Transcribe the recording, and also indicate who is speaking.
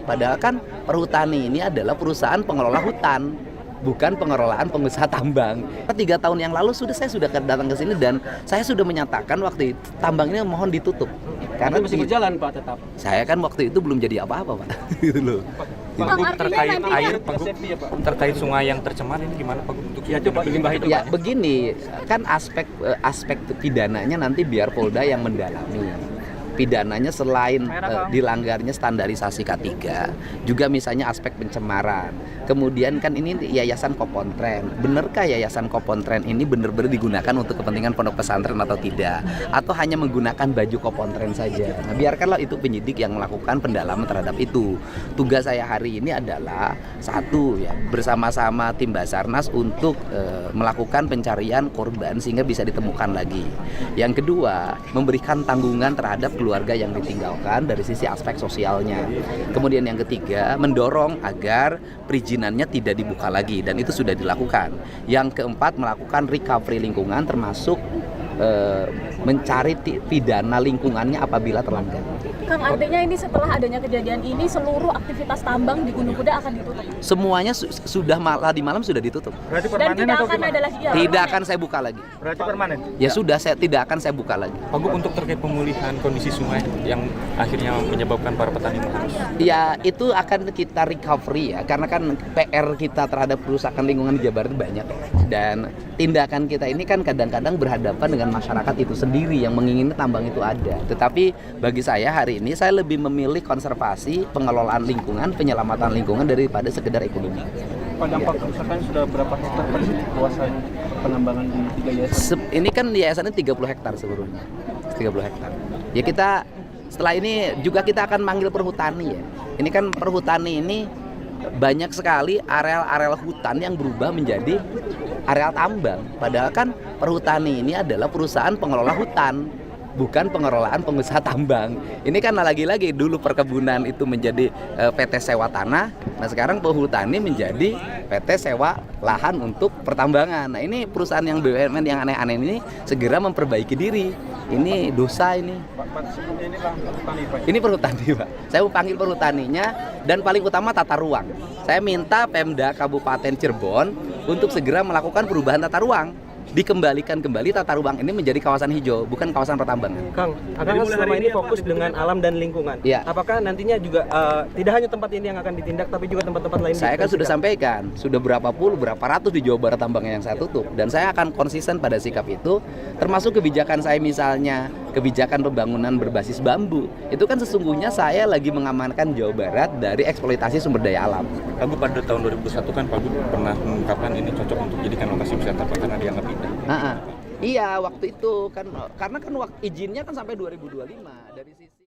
Speaker 1: Padahal kan Perhutani ini adalah perusahaan pengelola hutan, bukan pengelolaan pengusaha tambang. 3 tahun yang lalu saya sudah datang ke sini dan saya sudah menyatakan waktu itu tambang ini mohon ditutup. Karena
Speaker 2: masih berjalan Pak tetap.
Speaker 1: Saya kan waktu itu belum jadi apa-apa Pak. Gitu loh.
Speaker 3: Pak, terkait air, terkait sungai yang tercemar ini gimana Pak untuk
Speaker 2: coba limbah itu
Speaker 1: Ya
Speaker 2: Pak?
Speaker 1: begini, kan aspek pidananya nanti biar Polda yang mendalami. Pidananya selain dilanggarnya standarisasi K3, juga misalnya aspek pencemaran. Kemudian kan ini Yayasan Kopontren. Benarkah Yayasan Kopontren ini benar-benar digunakan untuk kepentingan pondok pesantren atau tidak? Atau hanya menggunakan baju Kopontren saja? Nah, biarkanlah itu penyidik yang melakukan pendalaman terhadap itu. Tugas saya hari ini adalah satu ya, bersama-sama tim Basarnas untuk melakukan pencarian korban sehingga bisa ditemukan lagi. Yang kedua, memberikan tanggungan terhadap keluarga yang ditinggalkan dari sisi aspek sosialnya. Kemudian yang ketiga, mendorong agar perizinannya tidak dibuka lagi dan itu sudah dilakukan. Yang keempat, melakukan recovery lingkungan termasuk mencari pidana lingkungannya apabila terlanggar.
Speaker 4: Kang, artinya ini setelah adanya kejadian ini seluruh aktivitas tambang di Gunung Kuda akan ditutup?
Speaker 1: Semuanya sudah tadi malam sudah ditutup.
Speaker 2: Berarti
Speaker 4: Dan tidak akan ada lagi? Ya,
Speaker 1: tidak akan saya buka lagi.
Speaker 2: Berarti permanen?
Speaker 1: Ya sudah, saya tidak akan saya buka lagi.
Speaker 3: Pak Gub, untuk terkait pemulihan kondisi sungai yang akhirnya menyebabkan para petani harus.
Speaker 1: Ya itu akan kita recovery ya, karena kan PR kita terhadap kerusakan lingkungan di Jawa Barat banyak dan tindakan kita ini kan kadang-kadang berhadapan dengan masyarakat itu sendiri yang menginginkan tambang itu ada. Tetapi bagi saya hari ini saya lebih memilih konservasi, pengelolaan lingkungan, penyelamatan lingkungan daripada sekedar ekonomi.
Speaker 2: Pak, dampak kerusakan sudah berapa hektar kawasan penambangan di 3 yayasan?
Speaker 1: Ini kan yayasannya 30 hektar seluruhnya. 30 hektar. Ya kita setelah ini juga kita akan manggil Perhutani ya. Ini kan Perhutani ini banyak sekali areal-areal hutan yang berubah menjadi areal tambang. Padahal kan Perhutani ini adalah perusahaan pengelola hutan, bukan pengelolaan pengusaha tambang. Ini kan lagi-lagi dulu perkebunan itu menjadi PT sewa tanah, nah sekarang Perhutani menjadi PT sewa lahan untuk pertambangan. Nah ini perusahaan yang BUMN yang aneh-aneh ini segera memperbaiki diri. Ini dosa ini. Ini Perhutani Pak. Saya mau panggil Perhutaninya dan paling utama tata ruang. Saya minta Pemda Kabupaten Cirebon untuk segera melakukan perubahan tata ruang. Dikembalikan kembali tata ruang ini menjadi kawasan hijau, bukan kawasan pertambangan.
Speaker 2: Kang, Akang selama ini fokus dengan alam dan lingkungan.
Speaker 1: Ya.
Speaker 2: Apakah nantinya juga tidak hanya tempat ini yang akan ditindak, tapi juga tempat-tempat lain?
Speaker 1: Saya kan sudah sampaikan, sudah berapa ratus di Jawa Barat tambangnya yang saya tutup. Dan saya akan konsisten pada sikap itu, termasuk kebijakan saya misalnya, kebijakan pembangunan berbasis bambu. Itu kan sesungguhnya saya lagi mengamankan Jawa Barat dari eksploitasi sumber daya alam.
Speaker 3: Pak Gub, pada tahun 2001 kan Pak Gub pernah mengungkapkan ini cocok untuk jadikan lokasi wisata karena dianggap indah.
Speaker 1: Iya, waktu itu kan karena kan izinnya kan sampai 2025 dari sisi